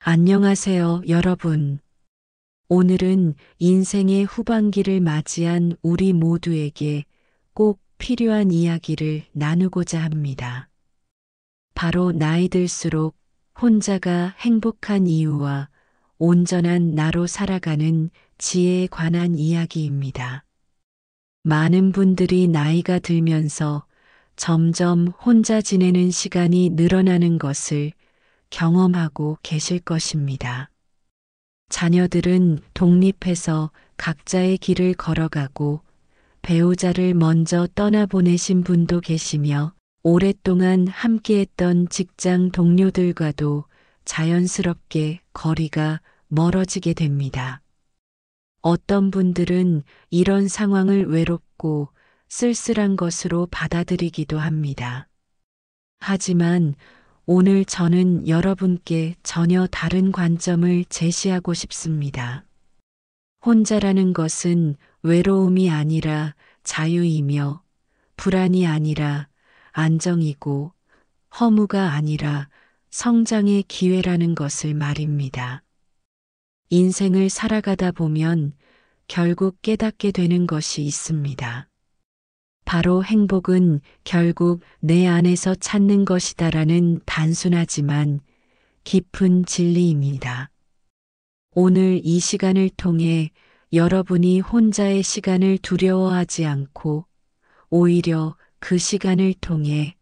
안녕하세요, 여러분. 오늘은 인생의 후반기를 맞이한 우리 모두에게 꼭 필요한 이야기를 나누고자 합니다. 바로 나이 들수록 혼자가 행복한 이유와 온전한 나로 살아가는 지혜에 관한 이야기입니다. 많은 분들이 나이가 들면서 점점 혼자 지내는 시간이 늘어나는 것을 경험하고 계실 것입니다. 자녀들은 독립해서 각자의 길을 걸어가고 배우자를 먼저 떠나보내신 분도 계시며 오랫동안 함께했던 직장 동료들과도 자연스럽게 거리가 멀어지게 됩니다. 어떤 분들은 이런 상황을 외롭고 쓸쓸한 것으로 받아들이기도 합니다. 하지만 오늘 저는 여러분께 전혀 다른 관점을 제시하고 싶습니다. 혼자라는 것은 외로움이 아니라 자유이며 불안이 아니라 안정이고 허무가 아니라 성장의 기회라는 것을 말입니다. 인생을 살아가다 보면 결국 깨닫게 되는 것이 있습니다. 바로 행복은 결국 내 안에서 찾는 것이다라는 단순하지만 깊은 진리입니다. 오늘 이 시간을 통해 여러분이 혼자의 시간을 두려워하지 않고 오히려 그 시간을 통해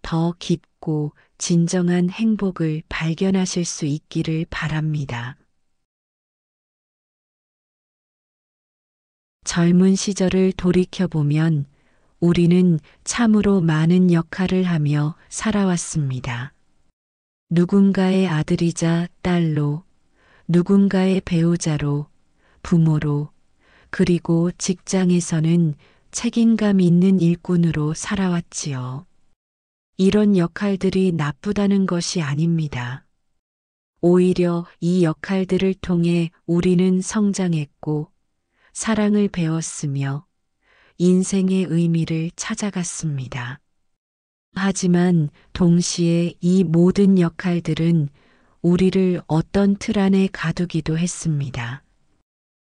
더 깊고 진정한 행복을 발견하실 수 있기를 바랍니다. 젊은 시절을 돌이켜보면 우리는 참으로 많은 역할을 하며 살아왔습니다. 누군가의 아들이자 딸로, 누군가의 배우자로, 부모로, 그리고 직장에서는 책임감 있는 일꾼으로 살아왔지요. 이런 역할들이 나쁘다는 것이 아닙니다. 오히려 이 역할들을 통해 우리는 성장했고 사랑을 배웠으며 인생의 의미를 찾아갔습니다. 하지만 동시에 이 모든 역할들은 우리를 어떤 틀 안에 가두기도 했습니다.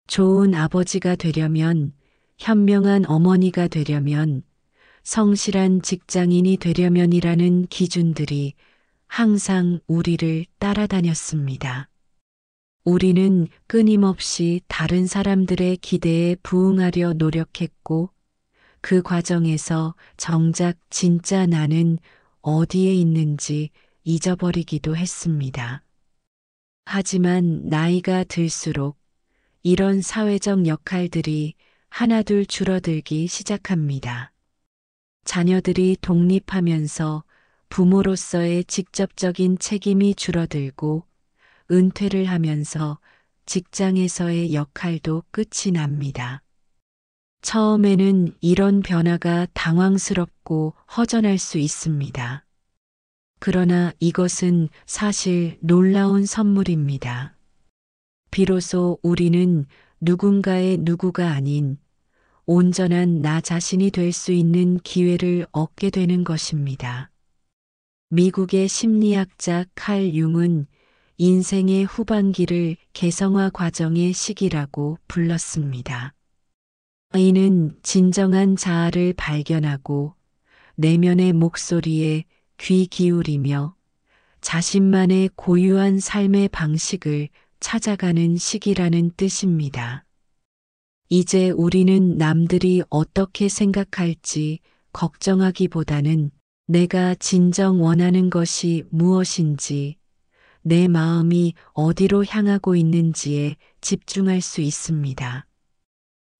좋은 아버지가 되려면, 현명한 어머니가 되려면, 성실한 직장인이 되려면이라는 기준들이 항상 우리를 따라다녔습니다. 우리는 끊임없이 다른 사람들의 기대에 부응하려 노력했고 그 과정에서 정작 진짜 나는 어디에 있는지 잊어버리기도 했습니다. 하지만 나이가 들수록 이런 사회적 역할들이 하나둘 줄어들기 시작합니다. 자녀들이 독립하면서 부모로서의 직접적인 책임이 줄어들고 은퇴를 하면서 직장에서의 역할도 끝이 납니다. 처음에는 이런 변화가 당황스럽고 허전할 수 있습니다. 그러나 이것은 사실 놀라운 선물입니다. 비로소 우리는 누군가의 누구가 아닌 온전한 나 자신이 될 수 있는 기회를 얻게 되는 것입니다. 미국의 심리학자 칼 융은 인생의 후반기를 개성화 과정의 시기라고 불렀습니다. 이는 진정한 자아를 발견하고 내면의 목소리에 귀 기울이며 자신만의 고유한 삶의 방식을 찾아가는 시기라는 뜻입니다. 이제 우리는 남들이 어떻게 생각할지 걱정하기보다는 내가 진정 원하는 것이 무엇인지, 내 마음이 어디로 향하고 있는지에 집중할 수 있습니다.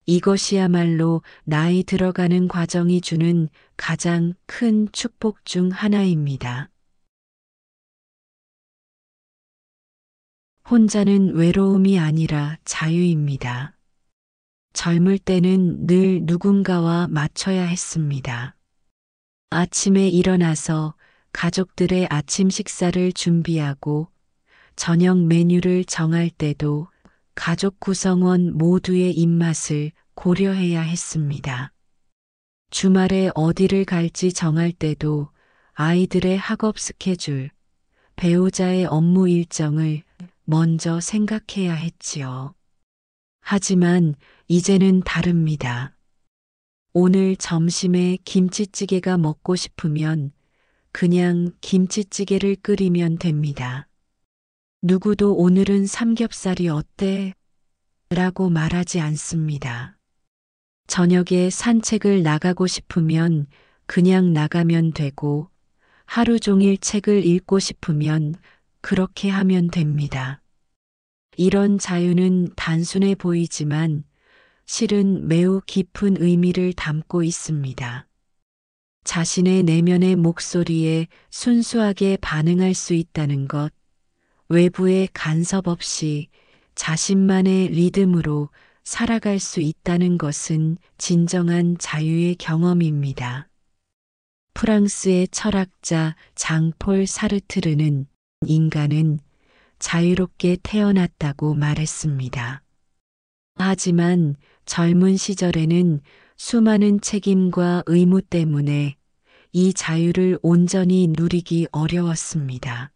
이것이야말로 나이 들어가는 과정이 주는 가장 큰 축복 중 하나입니다. 혼자는 외로움이 아니라 자유입니다. 젊을 때는 늘 누군가와 맞춰야 했습니다. 아침에 일어나서 가족들의 아침 식사를 준비하고 저녁 메뉴를 정할 때도 가족 구성원 모두의 입맛을 고려해야 했습니다. 주말에 어디를 갈지 정할 때도 아이들의 학업 스케줄, 배우자의 업무 일정을 먼저 생각해야 했지요. 하지만 이제는 다릅니다. 오늘 점심에 김치찌개가 먹고 싶으면 그냥 김치찌개를 끓이면 됩니다. 누구도 오늘은 삼겹살이 어때? 라고 말하지 않습니다. 저녁에 산책을 나가고 싶으면 그냥 나가면 되고 하루 종일 책을 읽고 싶으면 그렇게 하면 됩니다. 이런 자유는 단순해 보이지만 실은 매우 깊은 의미를 담고 있습니다. 자신의 내면의 목소리에 순수하게 반응할 수 있다는 것, 외부의 간섭 없이 자신만의 리듬으로 살아갈 수 있다는 것은 진정한 자유의 경험입니다. 프랑스의 철학자 장폴 사르트르는 인간은 자유롭게 태어났다고 말했습니다. 하지만 젊은 시절에는 수많은 책임과 의무 때문에 이 자유를 온전히 누리기 어려웠습니다.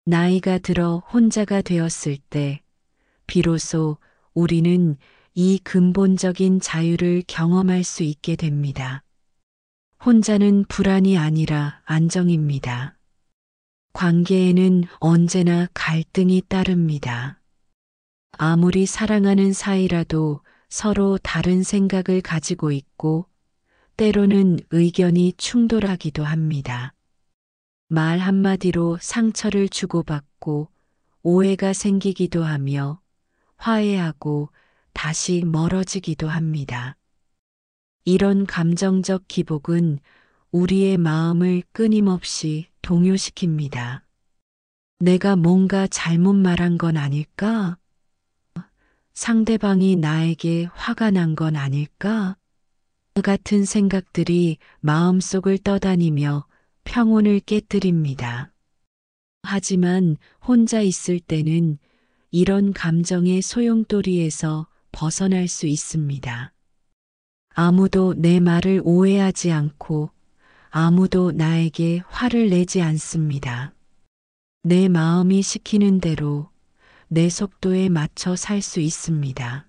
나이가 들어 혼자가 되었을 때 비로소 우리는 이 근본적인 자유를 경험할 수 있게 됩니다. 혼자는 불안이 아니라 안정입니다. 관계에는 언제나 갈등이 따릅니다. 아무리 사랑하는 사이라도 서로 다른 생각을 가지고 있고 때로는 의견이 충돌하기도 합니다. 말 한마디로 상처를 주고받고 오해가 생기기도 하며 화해하고 다시 멀어지기도 합니다. 이런 감정적 기복은 우리의 마음을 끊임없이 동요시킵니다. 내가 뭔가 잘못 말한 건 아닐까? 상대방이 나에게 화가 난 건 아닐까? 같은 생각들이 마음속을 떠다니며 평온을 깨뜨립니다. 하지만 혼자 있을 때는 이런 감정의 소용돌이에서 벗어날 수 있습니다. 아무도 내 말을 오해하지 않고 아무도 나에게 화를 내지 않습니다. 내 마음이 시키는 대로 내 속도에 맞춰 살 수 있습니다.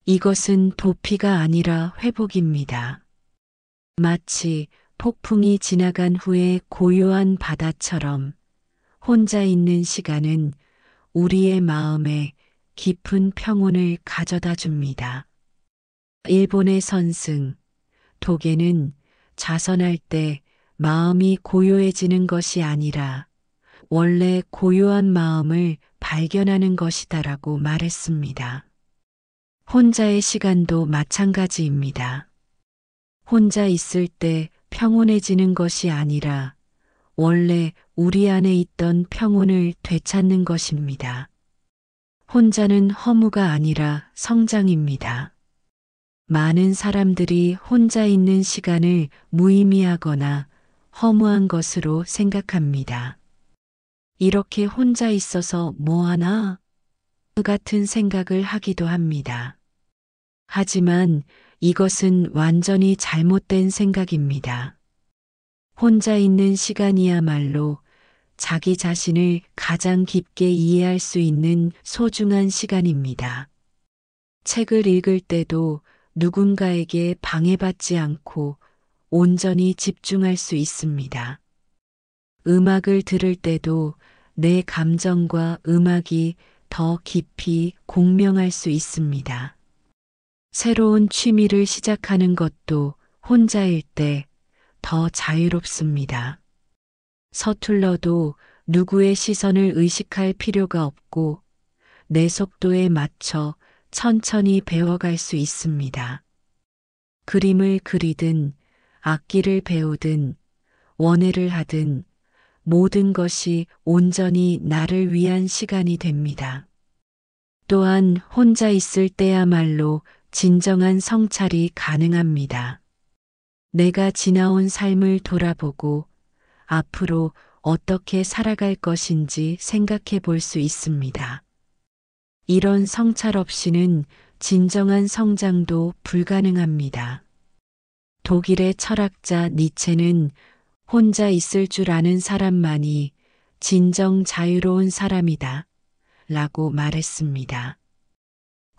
이것은 도피가 아니라 회복입니다. 마치 폭풍이 지나간 후에 고요한 바다처럼 혼자 있는 시간은 우리의 마음에 깊은 평온을 가져다 줍니다. 일본의 선승, 도계는 자선할 때 마음이 고요해지는 것이 아니라 원래 고요한 마음을 발견하는 것이다라고 말했습니다. 혼자의 시간도 마찬가지입니다. 혼자 있을 때 평온해지는 것이 아니라 원래 우리 안에 있던 평온을 되찾는 것입니다. 혼자는 허무가 아니라 성장입니다. 많은 사람들이 혼자 있는 시간을 무의미하거나 허무한 것으로 생각합니다. 이렇게 혼자 있어서 뭐하나? 같은 생각을 하기도 합니다. 하지만 이것은 완전히 잘못된 생각입니다. 혼자 있는 시간이야말로 자기 자신을 가장 깊게 이해할 수 있는 소중한 시간입니다. 책을 읽을 때도 누군가에게 방해받지 않고 온전히 집중할 수 있습니다. 음악을 들을 때도 내 감정과 음악이 더 깊이 공명할 수 있습니다. 새로운 취미를 시작하는 것도 혼자일 때 더 자유롭습니다. 서툴러도 누구의 시선을 의식할 필요가 없고 내 속도에 맞춰 천천히 배워갈 수 있습니다. 그림을 그리든 악기를 배우든 원예를 하든 모든 것이 온전히 나를 위한 시간이 됩니다. 또한 혼자 있을 때야말로 진정한 성찰이 가능합니다. 내가 지나온 삶을 돌아보고 앞으로 어떻게 살아갈 것인지 생각해 볼 수 있습니다. 이런 성찰 없이는 진정한 성장도 불가능합니다. 독일의 철학자 니체는 혼자 있을 줄 아는 사람만이 진정 자유로운 사람이다. 라고 말했습니다.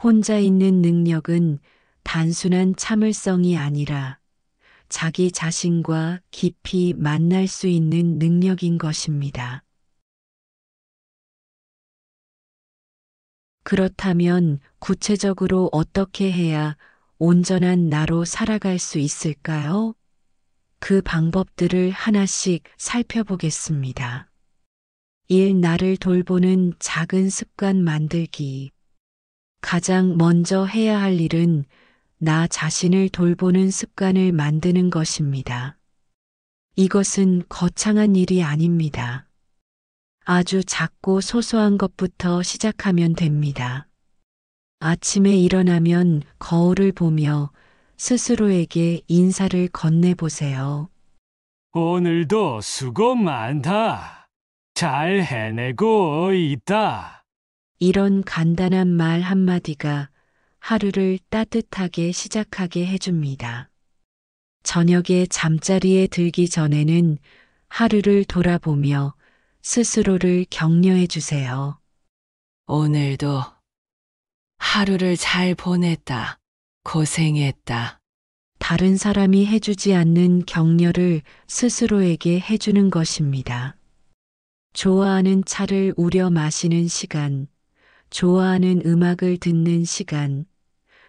혼자 있는 능력은 단순한 참을성이 아니라 자기 자신과 깊이 만날 수 있는 능력인 것입니다. 그렇다면 구체적으로 어떻게 해야 온전한 나로 살아갈 수 있을까요? 그 방법들을 하나씩 살펴보겠습니다. 1. 나를 돌보는 작은 습관 만들기. 가장 먼저 해야 할 일은 나 자신을 돌보는 습관을 만드는 것입니다. 이것은 거창한 일이 아닙니다. 아주 작고 소소한 것부터 시작하면 됩니다. 아침에 일어나면 거울을 보며 스스로에게 인사를 건네보세요. 오늘도 수고 많다. 잘 해내고 있다. 이런 간단한 말 한마디가 하루를 따뜻하게 시작하게 해줍니다. 저녁에 잠자리에 들기 전에는 하루를 돌아보며 스스로를 격려해 주세요. 오늘도 하루를 잘 보냈다. 고생했다. 다른 사람이 해주지 않는 격려를 스스로에게 해주는 것입니다. 좋아하는 차를 우려 마시는 시간, 좋아하는 음악을 듣는 시간,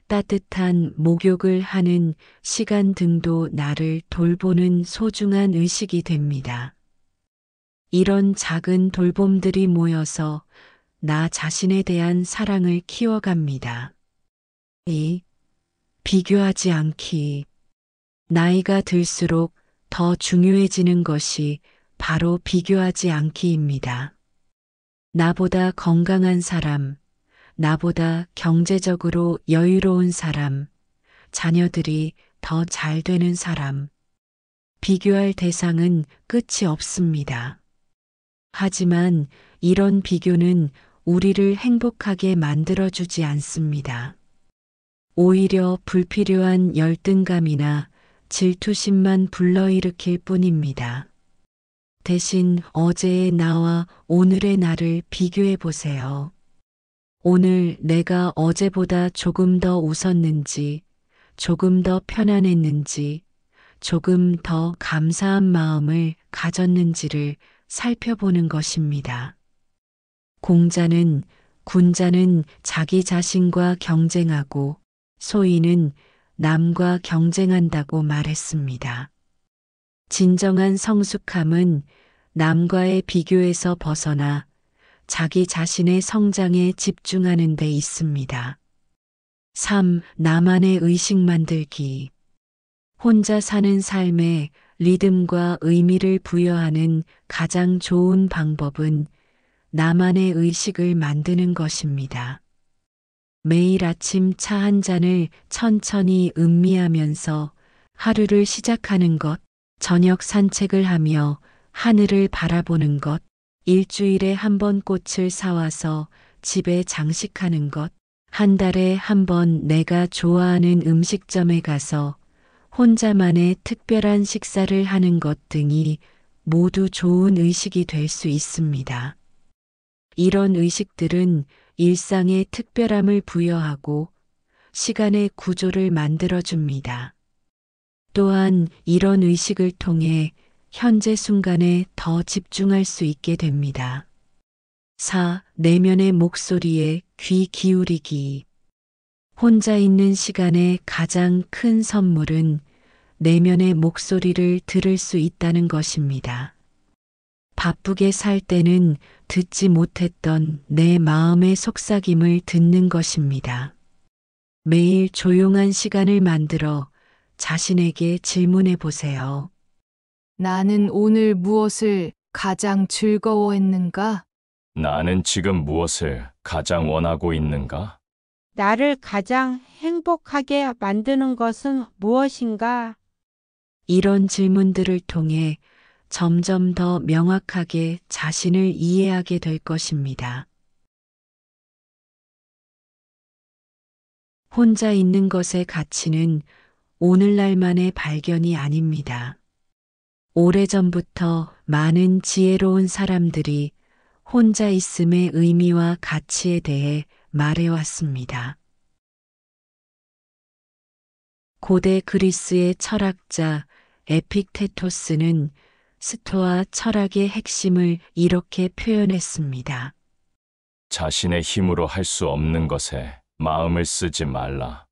따뜻한 목욕을 하는 시간 등도 나를 돌보는 소중한 의식이 됩니다. 이런 작은 돌봄들이 모여서 나 자신에 대한 사랑을 키워갑니다. 2. 비교하지 않기. 나이가 들수록 더 중요해지는 것이 바로 비교하지 않기입니다. 나보다 건강한 사람, 나보다 경제적으로 여유로운 사람, 자녀들이 더 잘 되는 사람. 비교할 대상은 끝이 없습니다. 하지만 이런 비교는 우리를 행복하게 만들어주지 않습니다. 오히려 불필요한 열등감이나 질투심만 불러일으킬 뿐입니다. 대신 어제의 나와 오늘의 나를 비교해 보세요. 오늘 내가 어제보다 조금 더 웃었는지, 조금 더 편안했는지, 조금 더 감사한 마음을 가졌는지를 살펴보는 것입니다. 공자는 군자는 자기 자신과 경쟁하고 소인은 남과 경쟁한다고 말했습니다. 진정한 성숙함은 남과의 비교에서 벗어나 자기 자신의 성장에 집중하는 데 있습니다. 3. 나만의 의식 만들기. 혼자 사는 삶에 리듬과 의미를 부여하는 가장 좋은 방법은 나만의 의식을 만드는 것입니다. 매일 아침 차 한 잔을 천천히 음미하면서 하루를 시작하는 것, 저녁 산책을 하며 하늘을 바라보는 것, 일주일에 한 번 꽃을 사와서 집에 장식하는 것, 한 달에 한 번 내가 좋아하는 음식점에 가서 혼자만의 특별한 식사를 하는 것 등이 모두 좋은 의식이 될 수 있습니다. 이런 의식들은 일상에 특별함을 부여하고 시간의 구조를 만들어줍니다. 또한 이런 의식을 통해 현재 순간에 더 집중할 수 있게 됩니다. 4. 내면의 목소리에 귀 기울이기. 혼자 있는 시간의 가장 큰 선물은 내면의 목소리를 들을 수 있다는 것입니다. 바쁘게 살 때는 듣지 못했던 내 마음의 속삭임을 듣는 것입니다. 매일 조용한 시간을 만들어 자신에게 질문해 보세요. 나는 오늘 무엇을 가장 즐거워했는가? 나는 지금 무엇을 가장 원하고 있는가? 나를 가장 행복하게 만드는 것은 무엇인가? 이런 질문들을 통해 점점 더 명확하게 자신을 이해하게 될 것입니다. 혼자 있는 것의 가치는 오늘날만의 발견이 아닙니다. 오래전부터 많은 지혜로운 사람들이 혼자 있음의 의미와 가치에 대해 말해왔습니다. 고대 그리스의 철학자 에픽테토스는 스토아 철학의 핵심을 이렇게 표현했습니다. 자신의 힘으로 할 수 없는 것에 마음을 쓰지 말라.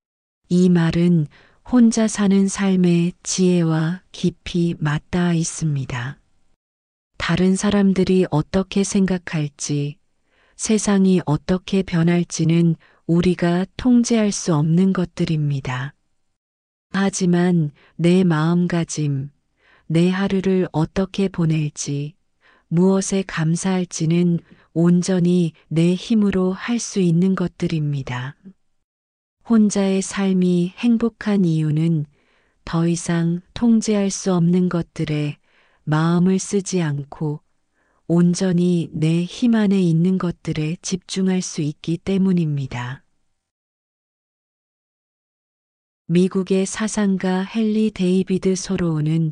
이 말은 혼자 사는 삶의 지혜와 깊이 맞닿아 있습니다. 다른 사람들이 어떻게 생각할지, 세상이 어떻게 변할지는 우리가 통제할 수 없는 것들입니다. 하지만 내 마음가짐, 내 하루를 어떻게 보낼지, 무엇에 감사할지는 온전히 내 힘으로 할 수 있는 것들입니다. 혼자의 삶이 행복한 이유는 더 이상 통제할 수 없는 것들에 마음을 쓰지 않고 온전히 내 힘 안에 있는 것들에 집중할 수 있기 때문입니다. 미국의 사상가 헨리 데이비드 소로우는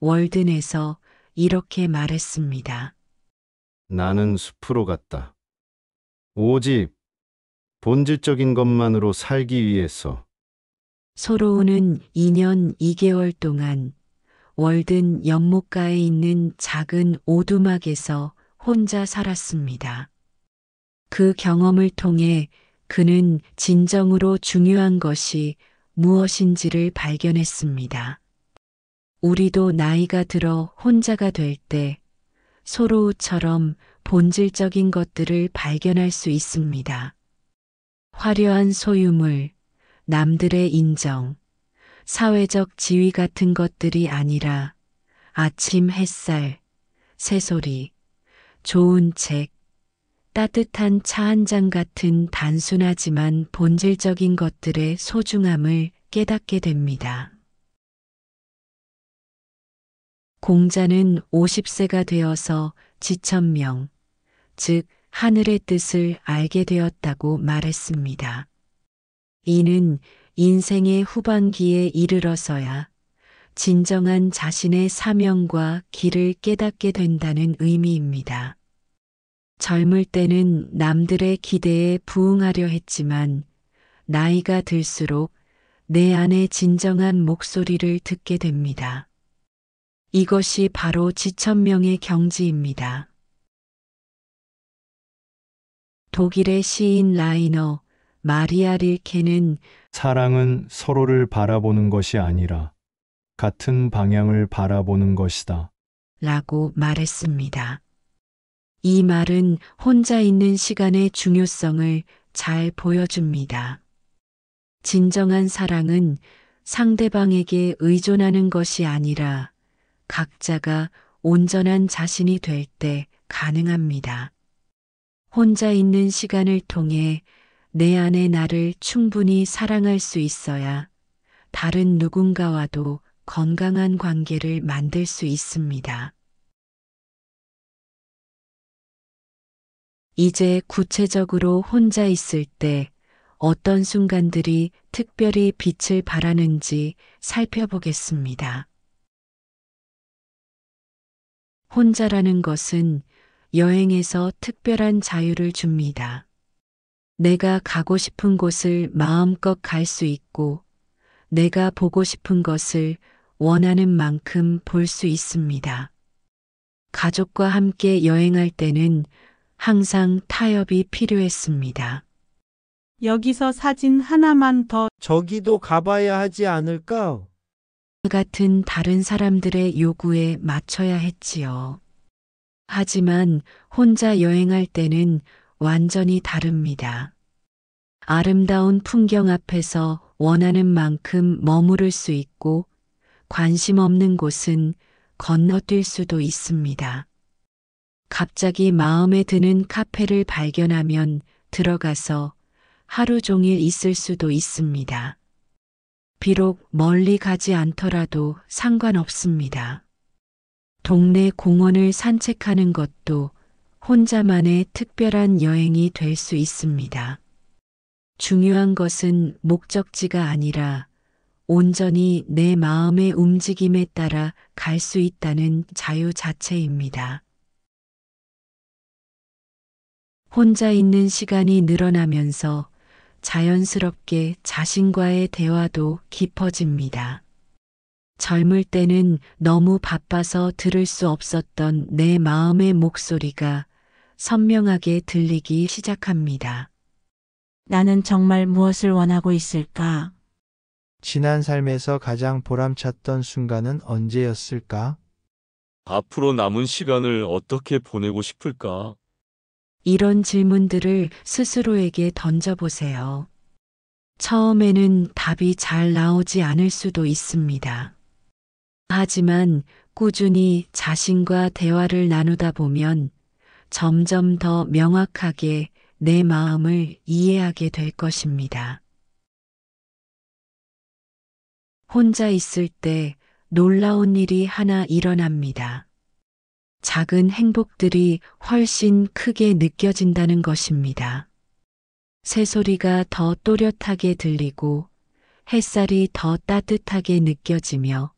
월든에서 이렇게 말했습니다. 나는 숲으로 갔다. 오직 본질적인 것만으로 살기 위해서. 소로우는 2년 2개월 동안 월든 연못가에 있는 작은 오두막에서 혼자 살았습니다. 그 경험을 통해 그는 진정으로 중요한 것이 무엇인지를 발견했습니다. 우리도 나이가 들어 혼자가 될 때 소로우처럼 본질적인 것들을 발견할 수 있습니다. 화려한 소유물, 남들의 인정, 사회적 지위 같은 것들이 아니라 아침 햇살, 새소리, 좋은 책, 따뜻한 차 한 잔 같은 단순하지만 본질적인 것들의 소중함을 깨닫게 됩니다. 공자는 50세가 되어서 지천명, 즉 하늘의 뜻을 알게 되었다고 말했습니다. 이는 인생의 후반기에 이르러서야 진정한 자신의 사명과 길을 깨닫게 된다는 의미입니다. 젊을 때는 남들의 기대에 부응하려 했지만 나이가 들수록 내 안의 진정한 목소리를 듣게 됩니다. 이것이 바로 지천명의 경지입니다. 독일의 시인 라이너 마리아 릴케는 사랑은 서로를 바라보는 것이 아니라 같은 방향을 바라보는 것이다. 라고 말했습니다. 이 말은 혼자 있는 시간의 중요성을 잘 보여줍니다. 진정한 사랑은 상대방에게 의존하는 것이 아니라 각자가 온전한 자신이 될 때 가능합니다. 혼자 있는 시간을 통해 내 안의 나를 충분히 사랑할 수 있어야 다른 누군가와도 건강한 관계를 만들 수 있습니다. 이제 구체적으로 혼자 있을 때 어떤 순간들이 특별히 빛을 발하는지 살펴보겠습니다. 혼자라는 것은 여행에서 특별한 자유를 줍니다. 내가 가고 싶은 곳을 마음껏 갈 수 있고 내가 보고 싶은 것을 원하는 만큼 볼 수 있습니다. 가족과 함께 여행할 때는 항상 타협이 필요했습니다. 여기서 사진 하나만 더 저기도 가봐야 하지 않을까? 같은 다른 사람들의 요구에 맞춰야 했지요. 하지만 혼자 여행할 때는 완전히 다릅니다. 아름다운 풍경 앞에서 원하는 만큼 머무를 수 있고 관심 없는 곳은 건너뛸 수도 있습니다. 갑자기 마음에 드는 카페를 발견하면 들어가서 하루 종일 있을 수도 있습니다. 비록 멀리 가지 않더라도 상관없습니다. 동네 공원을 산책하는 것도 혼자만의 특별한 여행이 될 수 있습니다. 중요한 것은 목적지가 아니라 온전히 내 마음의 움직임에 따라 갈 수 있다는 자유 자체입니다. 혼자 있는 시간이 늘어나면서 자연스럽게 자신과의 대화도 깊어집니다. 젊을 때는 너무 바빠서 들을 수 없었던 내 마음의 목소리가 선명하게 들리기 시작합니다. 나는 정말 무엇을 원하고 있을까? 지난 삶에서 가장 보람찼던 순간은 언제였을까? 앞으로 남은 시간을 어떻게 보내고 싶을까? 이런 질문들을 스스로에게 던져보세요. 처음에는 답이 잘 나오지 않을 수도 있습니다. 하지만 꾸준히 자신과 대화를 나누다 보면 점점 더 명확하게 내 마음을 이해하게 될 것입니다. 혼자 있을 때 놀라운 일이 하나 일어납니다. 작은 행복들이 훨씬 크게 느껴진다는 것입니다. 새소리가 더 또렷하게 들리고 햇살이 더 따뜻하게 느껴지며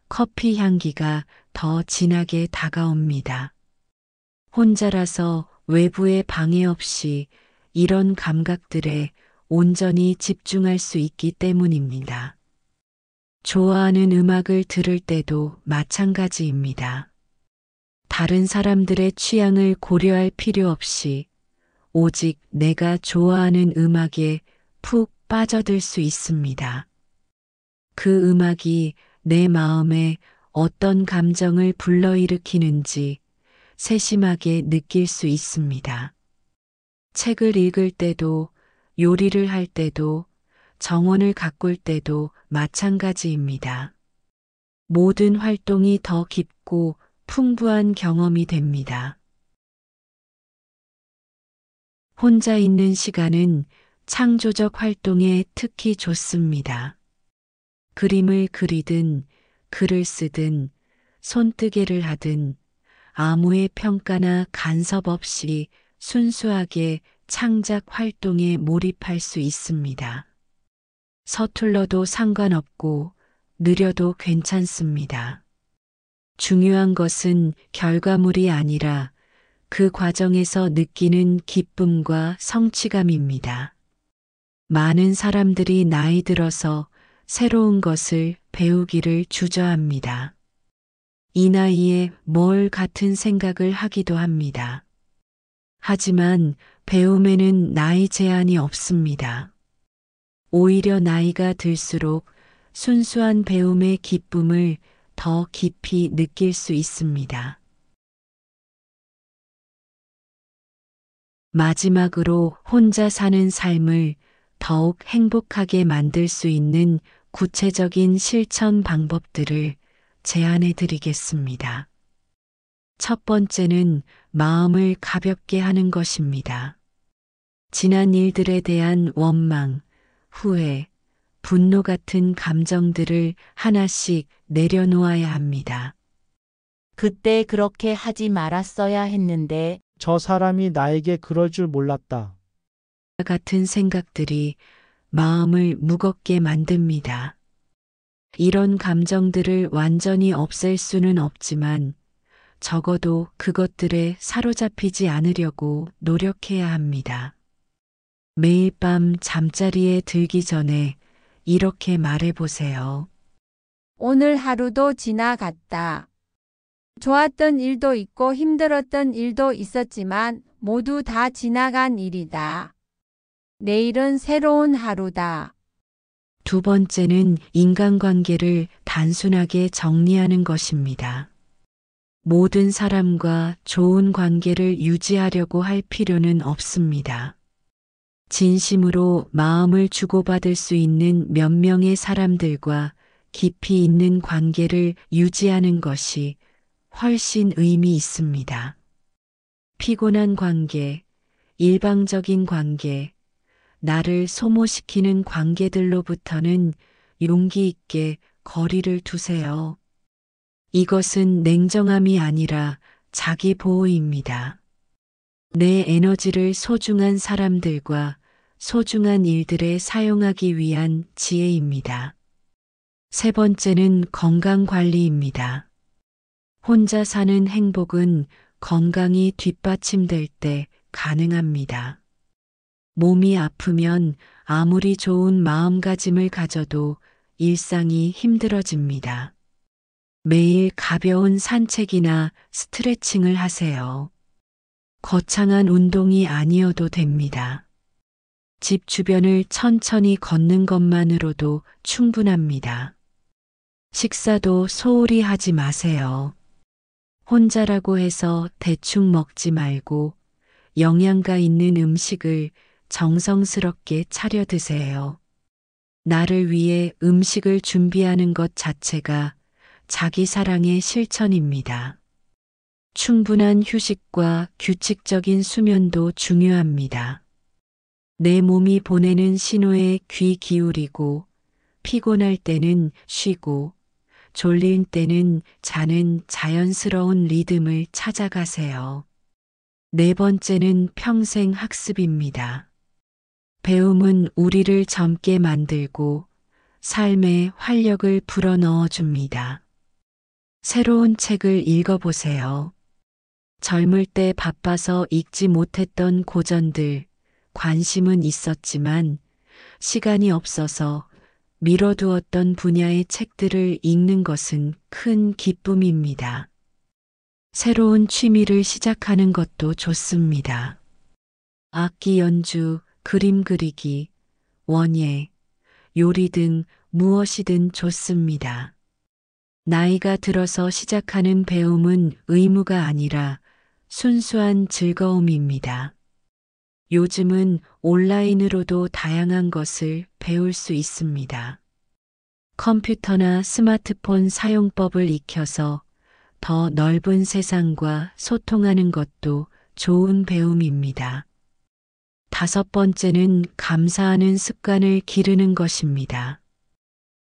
커피 향기가 더 진하게 다가옵니다. 혼자라서 외부의 방해 없이 이런 감각들에 온전히 집중할 수 있기 때문입니다. 좋아하는 음악을 들을 때도 마찬가지입니다. 다른 사람들의 취향을 고려할 필요 없이 오직 내가 좋아하는 음악에 푹 빠져들 수 있습니다. 그 음악이 내 마음에 어떤 감정을 불러일으키는지 세심하게 느낄 수 있습니다. 책을 읽을 때도, 요리를 할 때도, 정원을 가꿀 때도 마찬가지입니다. 모든 활동이 더 깊고 풍부한 경험이 됩니다. 혼자 있는 시간은 창조적 활동에 특히 좋습니다. 그림을 그리든, 글을 쓰든, 손뜨개를 하든, 아무의 평가나 간섭 없이 순수하게 창작 활동에 몰입할 수 있습니다. 서툴러도 상관없고 느려도 괜찮습니다. 중요한 것은 결과물이 아니라 그 과정에서 느끼는 기쁨과 성취감입니다. 많은 사람들이 나이 들어서 새로운 것을 배우기를 주저합니다. 이 나이에 뭘 같은 생각을 하기도 합니다. 하지만 배움에는 나이 제한이 없습니다. 오히려 나이가 들수록 순수한 배움의 기쁨을 더 깊이 느낄 수 있습니다. 마지막으로 혼자 사는 삶을 더욱 행복하게 만들 수 있는 구체적인 실천 방법들을 제안해 드리겠습니다. 첫 번째는 마음을 가볍게 하는 것입니다. 지난 일들에 대한 원망, 후회, 분노 같은 감정들을 하나씩 내려놓아야 합니다. 그때 그렇게 하지 말았어야 했는데 저 사람이 나에게 그럴 줄 몰랐다. 같은 생각들이 마음을 무겁게 만듭니다. 이런 감정들을 완전히 없앨 수는 없지만 적어도 그것들에 사로잡히지 않으려고 노력해야 합니다. 매일 밤 잠자리에 들기 전에 이렇게 말해보세요. 오늘 하루도 지나갔다. 좋았던 일도 있고 힘들었던 일도 있었지만 모두 다 지나간 일이다. 내일은 새로운 하루다. 두 번째는 인간관계를 단순하게 정리하는 것입니다. 모든 사람과 좋은 관계를 유지하려고 할 필요는 없습니다. 진심으로 마음을 주고받을 수 있는 몇 명의 사람들과 깊이 있는 관계를 유지하는 것이 훨씬 의미 있습니다. 피곤한 관계, 일방적인 관계, 나를 소모시키는 관계들로부터는 용기 있게 거리를 두세요. 이것은 냉정함이 아니라 자기 보호입니다. 내 에너지를 소중한 사람들과 소중한 일들에 사용하기 위한 지혜입니다. 세 번째는 건강 관리입니다. 혼자 사는 행복은 건강이 뒷받침될 때 가능합니다. 몸이 아프면 아무리 좋은 마음가짐을 가져도 일상이 힘들어집니다. 매일 가벼운 산책이나 스트레칭을 하세요. 거창한 운동이 아니어도 됩니다. 집 주변을 천천히 걷는 것만으로도 충분합니다. 식사도 소홀히 하지 마세요. 혼자라고 해서 대충 먹지 말고 영양가 있는 음식을 정성스럽게 차려 드세요. 나를 위해 음식을 준비하는 것 자체가 자기 사랑의 실천입니다. 충분한 휴식과 규칙적인 수면도 중요합니다. 내 몸이 보내는 신호에 귀 기울이고 피곤할 때는 쉬고 졸릴 때는 자는 자연스러운 리듬을 찾아가세요. 네 번째는 평생 학습입니다. 배움은 우리를 젊게 만들고 삶에 활력을 불어넣어 줍니다. 새로운 책을 읽어보세요. 젊을 때 바빠서 읽지 못했던 고전들, 관심은 있었지만 시간이 없어서 미뤄두었던 분야의 책들을 읽는 것은 큰 기쁨입니다. 새로운 취미를 시작하는 것도 좋습니다. 악기 연주, 그림 그리기, 원예, 요리 등 무엇이든 좋습니다. 나이가 들어서 시작하는 배움은 의무가 아니라 순수한 즐거움입니다. 요즘은 온라인으로도 다양한 것을 배울 수 있습니다. 컴퓨터나 스마트폰 사용법을 익혀서 더 넓은 세상과 소통하는 것도 좋은 배움입니다. 다섯 번째는 감사하는 습관을 기르는 것입니다.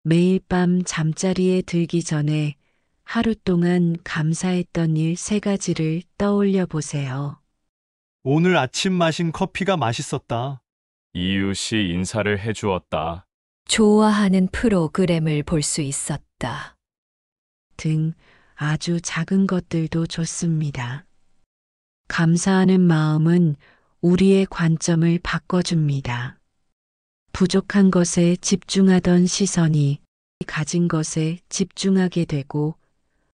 매일 밤 잠자리에 들기 전에 하루 동안 감사했던 일 3가지를 떠올려 보세요. 오늘 아침 마신 커피가 맛있었다. 이웃이 인사를 해주었다. 좋아하는 프로그램을 볼 수 있었다. 등 아주 작은 것들도 좋습니다. 감사하는 마음은 우리의 관점을 바꿔줍니다. 부족한 것에 집중하던 시선이 가진 것에 집중하게 되고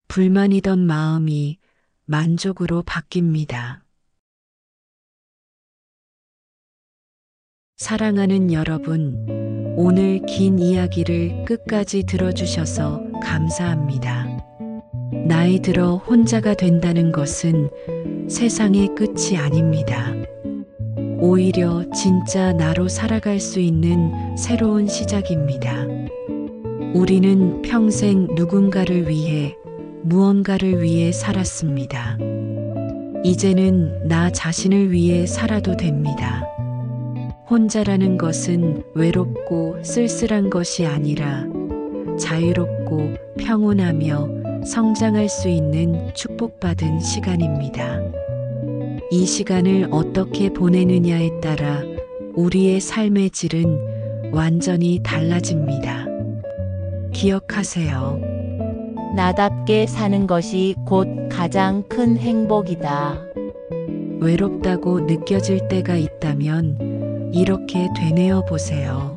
불만이던 마음이 만족으로 바뀝니다. 사랑하는 여러분, 오늘 긴 이야기를 끝까지 들어주셔서 감사합니다. 나이 들어 혼자가 된다는 것은 세상의 끝이 아닙니다. 오히려 진짜 나로 살아갈 수 있는 새로운 시작입니다. 우리는 평생 누군가를 위해, 무언가를 위해 살았습니다. 이제는 나 자신을 위해 살아도 됩니다. 혼자라는 것은 외롭고 쓸쓸한 것이 아니라 자유롭고 평온하며 성장할 수 있는 축복받은 시간입니다. 이 시간을 어떻게 보내느냐에 따라 우리의 삶의 질은 완전히 달라집니다. 기억하세요. 나답게 사는 것이 곧 가장 큰 행복이다. 외롭다고 느껴질 때가 있다면 이렇게 되뇌어 보세요.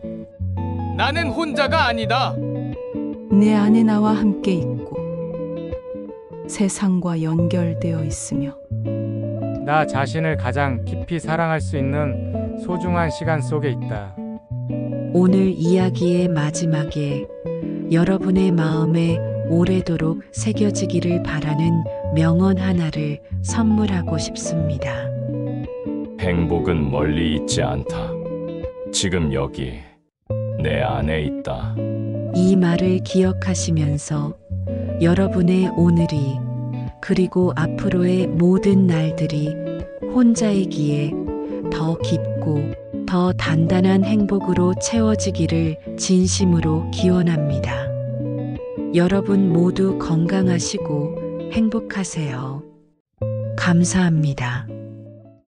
나는 혼자가 아니다. 내 안에 나와 함께 있고 세상과 연결되어 있으며 나 자신을 가장 깊이 사랑할 수 있는 소중한 시간 속에 있다. 오늘 이야기의 마지막에 여러분의 마음에 오래도록 새겨지기를 바라는 명언 하나를 선물하고 싶습니다. 행복은 멀리 있지 않다. 지금 여기 내 안에 있다. 이 말을 기억하시면서 여러분의 오늘이 그리고 앞으로의 모든 날들이 혼자이기에 더 깊고 더 단단한 행복으로 채워지기를 진심으로 기원합니다. 여러분 모두 건강하시고 행복하세요. 감사합니다.